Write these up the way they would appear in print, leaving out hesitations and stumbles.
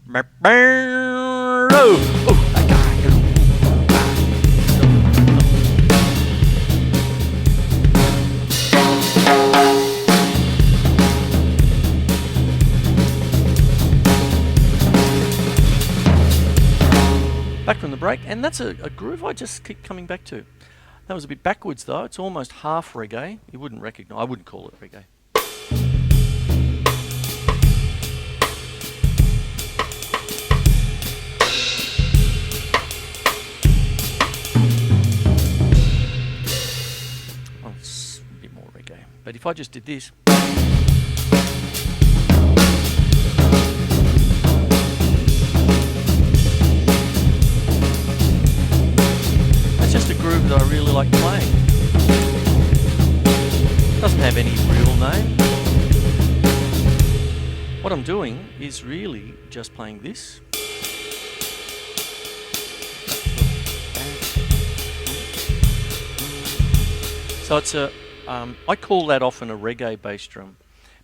Back from the break, and that's a groove I just keep coming back to. That was a bit backwards though. It's almost half reggae. You wouldn't recognise. I wouldn't call it reggae. Oh, it's a bit more reggae. But if I just did this. Just a groove that I really like playing. Doesn't have any real name. What I'm doing is really just playing this. So it's a, I call that often a reggae bass drum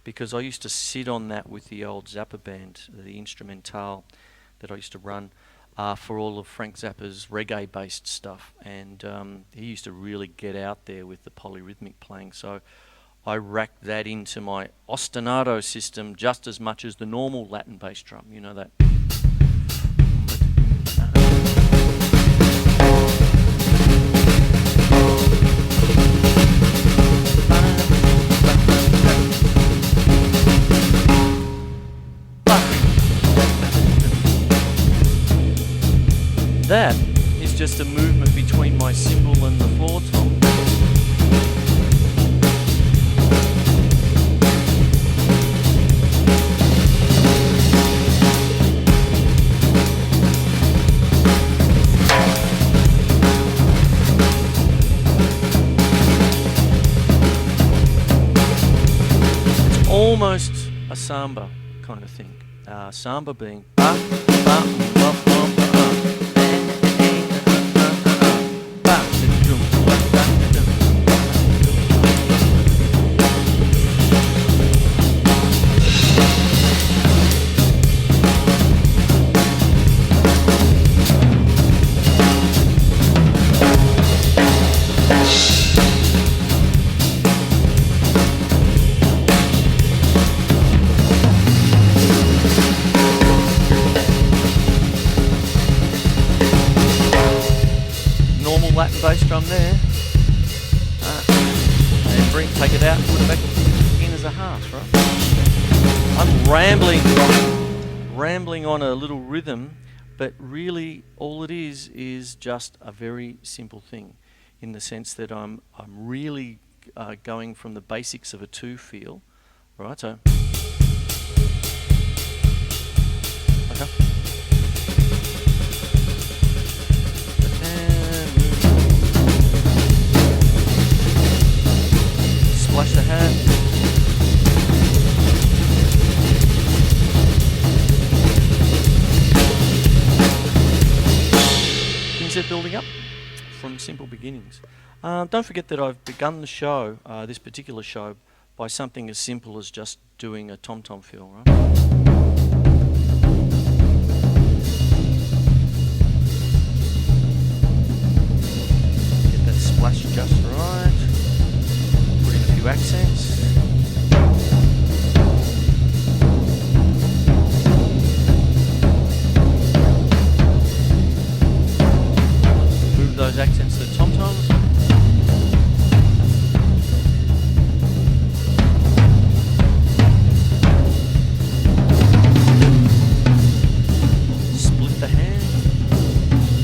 because I used to sit on that with the old Zappa band, the instrumental that I used to run. For all of Frank Zappa's reggae-based stuff, and he used to really get out there with the polyrhythmic playing. So I racked that into my ostinato system just as much as the normal Latin bass drum. You know that. That is just a movement between my cymbal and the floor tom. It's almost a samba kind of thing. Samba being Latin bass drum there, and take it out and put it back in as a half, right? I'm rambling on a little rhythm, but really all it is just a very simple thing, in the sense that I'm really going from the basics of a 2 feel, right? So, okay. Splash the hat. Things are building up from simple beginnings. Don't forget that I've begun the show, this particular show, by something as simple as just doing a tom-tom fill, right? Get that splash just right. Accents. Move those accents to tom-toms. Split the hand.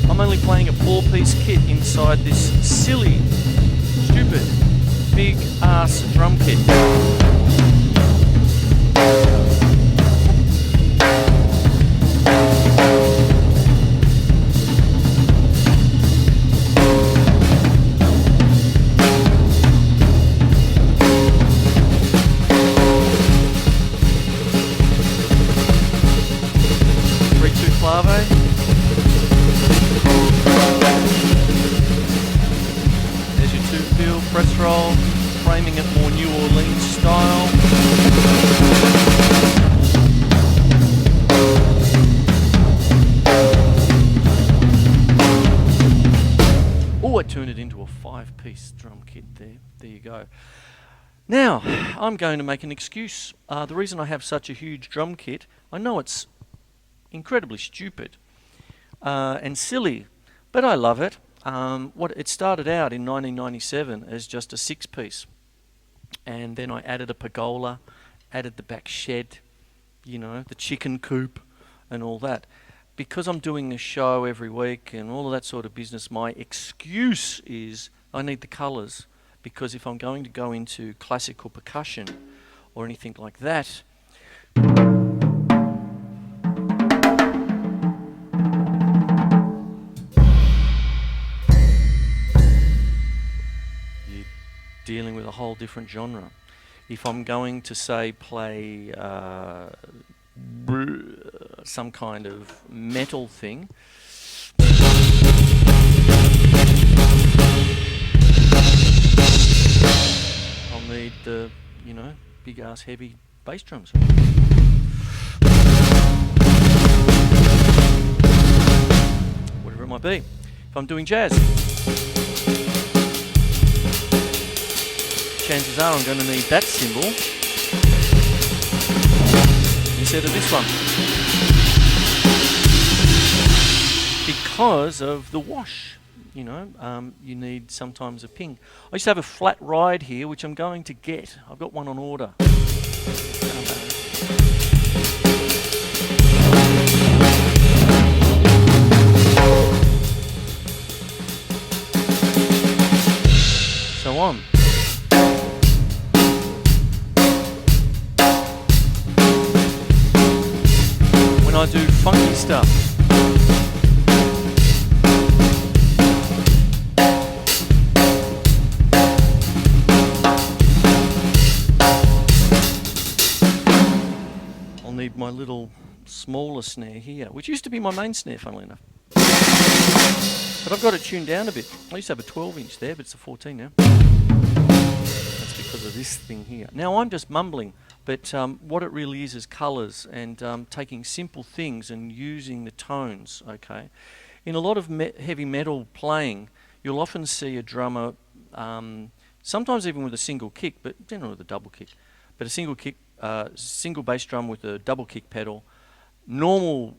I'm only playing a 4-piece kit inside this silly, stupid, big ass drum kit. Press roll, framing it more New Orleans style. There you go. Now, I'm going to make an excuse. The reason I have such a huge drum kit, I know it's incredibly stupid and silly, but I love it. It started out in 1997 as just a 6-piece, and then I added a pergola, added the back shed, the chicken coop and all that. Because I'm doing a show every week and all of that sort of business, my excuse is I need the colours, because if I'm going to go into classical percussion or anything like that, you're dealing with a whole different genre. If I'm going to, say, play some kind of metal thing, I'll need the, big ass heavy bass drums. Whatever it might be. If I'm doing jazz, chances are I'm going to need that cymbal instead of this one, because of the wash. You need sometimes a ping. I used to have a flat ride here, which I'm going to get. I've got one on order. So on. When I do funky stuff, I'll need my little smaller snare here, which used to be my main snare, funnily enough. But I've got it tuned down a bit. I used to have a 12-inch there, but it's a 14 now. That's because of this thing here. Now, I'm just mumbling, but what it really is colours and taking simple things and using the tones, okay? In a lot of heavy metal playing, you'll often see a drummer, sometimes even with a single kick, but generally with a double kick, but a single kick, single bass drum with a double kick pedal. Normal,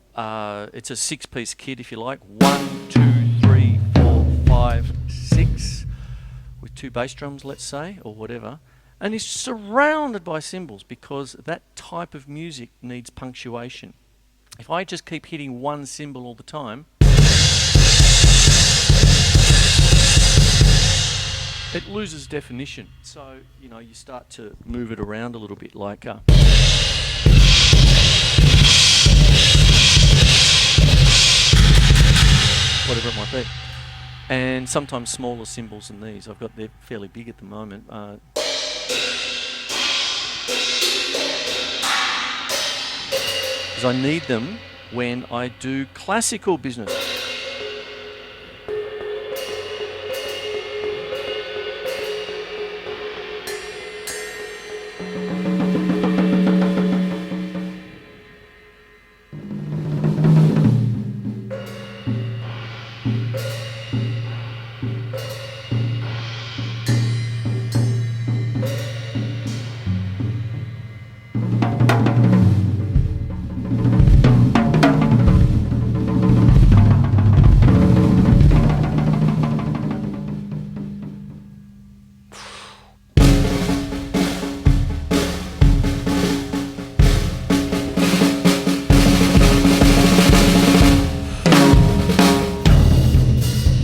it's a 6-piece kit, if you like. 1, 2, 3, 4, 5, 6, with 2 bass drums, let's say, or whatever. And he's surrounded by cymbals, because that type of music needs punctuation. If I just keep hitting one cymbal all the time, it loses definition. So, you start to move it around a little bit, like whatever it might be. And sometimes smaller cymbals than these. They're fairly big at the moment. Because I need them when I do classical business.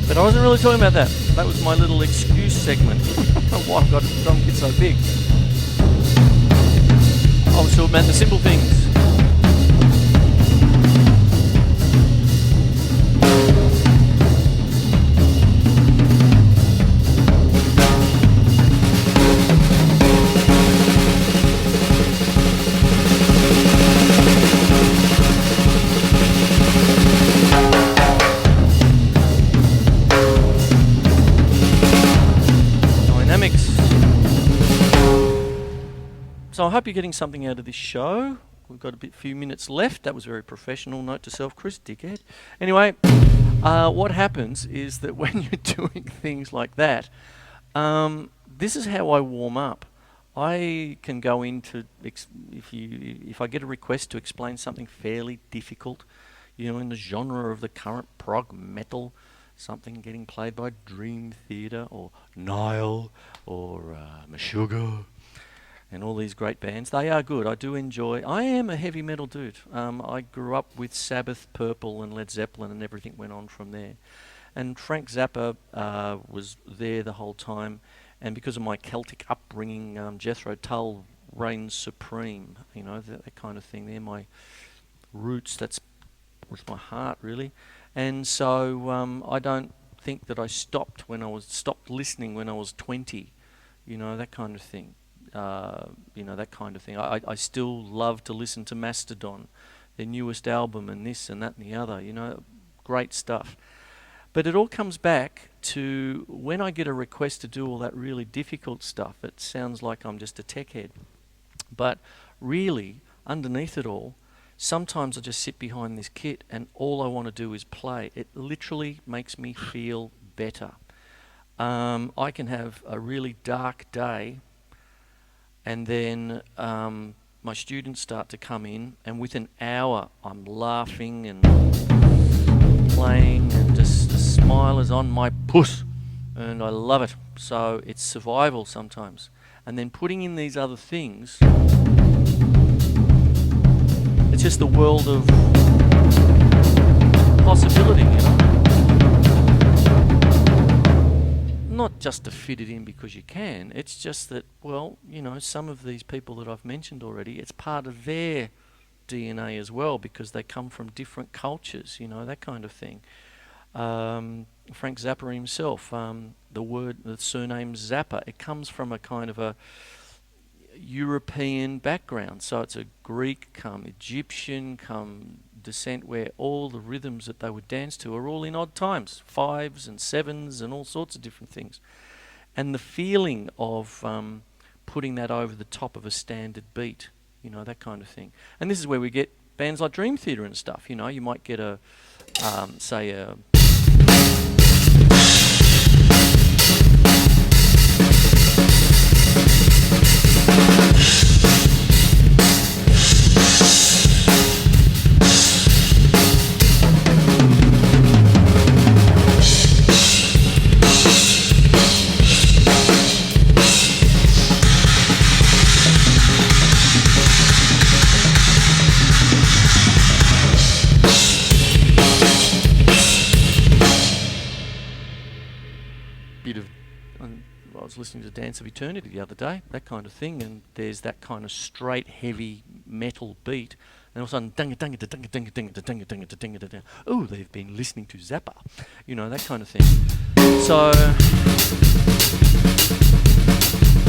But I wasn't really talking about that. That was my little excuse segment of why I've got a drum kit so big. I was talking about the simple things. So I hope you're getting something out of this show. We've got a few minutes left. That was very professional. Note to self, Chris, dickhead. Anyway, what happens is that when you're doing things like that, this is how I warm up. I can go into if I get a request to explain something fairly difficult, in the genre of the current prog metal, something getting played by Dream Theater or Nile or Meshuggah, and all these great bands. They are good. I do enjoy. I am a heavy metal dude. I grew up with Sabbath, Purple, and Led Zeppelin, and everything went on from there. And Frank Zappa was there the whole time. And because of my Celtic upbringing, Jethro Tull reigns supreme. That kind of thing. They're my roots. That's with my heart, really. And so I don't think that I stopped listening when I was 20. That kind of thing. That kind of thing. I still love to listen to Mastodon, their newest album, and this and that and the other. Great stuff. But it all comes back to when I get a request to do all that really difficult stuff, it sounds like I'm just a tech head. But really, underneath it all, sometimes I just sit behind this kit and all I want to do is play. It literally makes me feel better. I can have a really dark day and then my students start to come in, and within an hour I'm laughing and playing, and just the smile is on my puss, and I love it. So it's survival sometimes. And then putting in these other things, it's just the world of possibility, Not just to fit it in because you can, it's just that, some of these people that I've mentioned already, it's part of their DNA as well, because they come from different cultures, that kind of thing. Frank Zappa himself, the surname Zappa, it comes from a kind of a European background. So it's a Greek come Egyptian come descent, where all the rhythms that they would dance to are all in odd times, 5s and 7s and all sorts of different things. And the feeling of putting that over the top of a standard beat, that kind of thing. And this is where we get bands like Dream Theater and stuff. You might get a I was listening to Dance of Eternity the other day, that kind of thing, and there's that kind of straight, heavy metal beat, and all of a sudden, oh, they've been listening to Zappa, that kind of thing. So,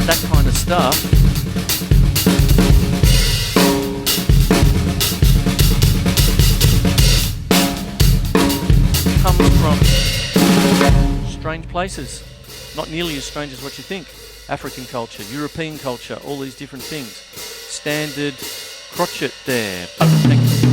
that kind of stuff comes from strange places. Not nearly as strange as what you think. African culture, European culture, all these different things. Standard crotchet there. Thank you.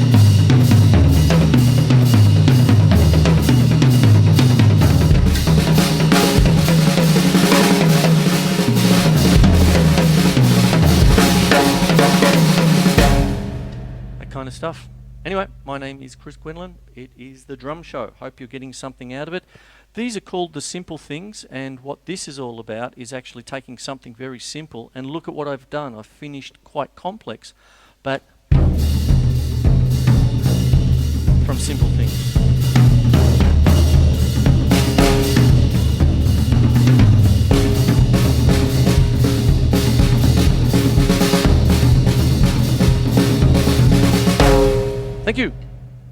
That kind of stuff. Anyway, my name is Chris Quinlan. It is the Drum Show. Hope you're getting something out of it. These are called the simple things, and what this is all about is actually taking something very simple, and look at what I've done. I've finished quite complex, but from simple things. Thank you.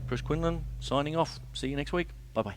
Chris Quinlan signing off. See you next week. Bye-bye.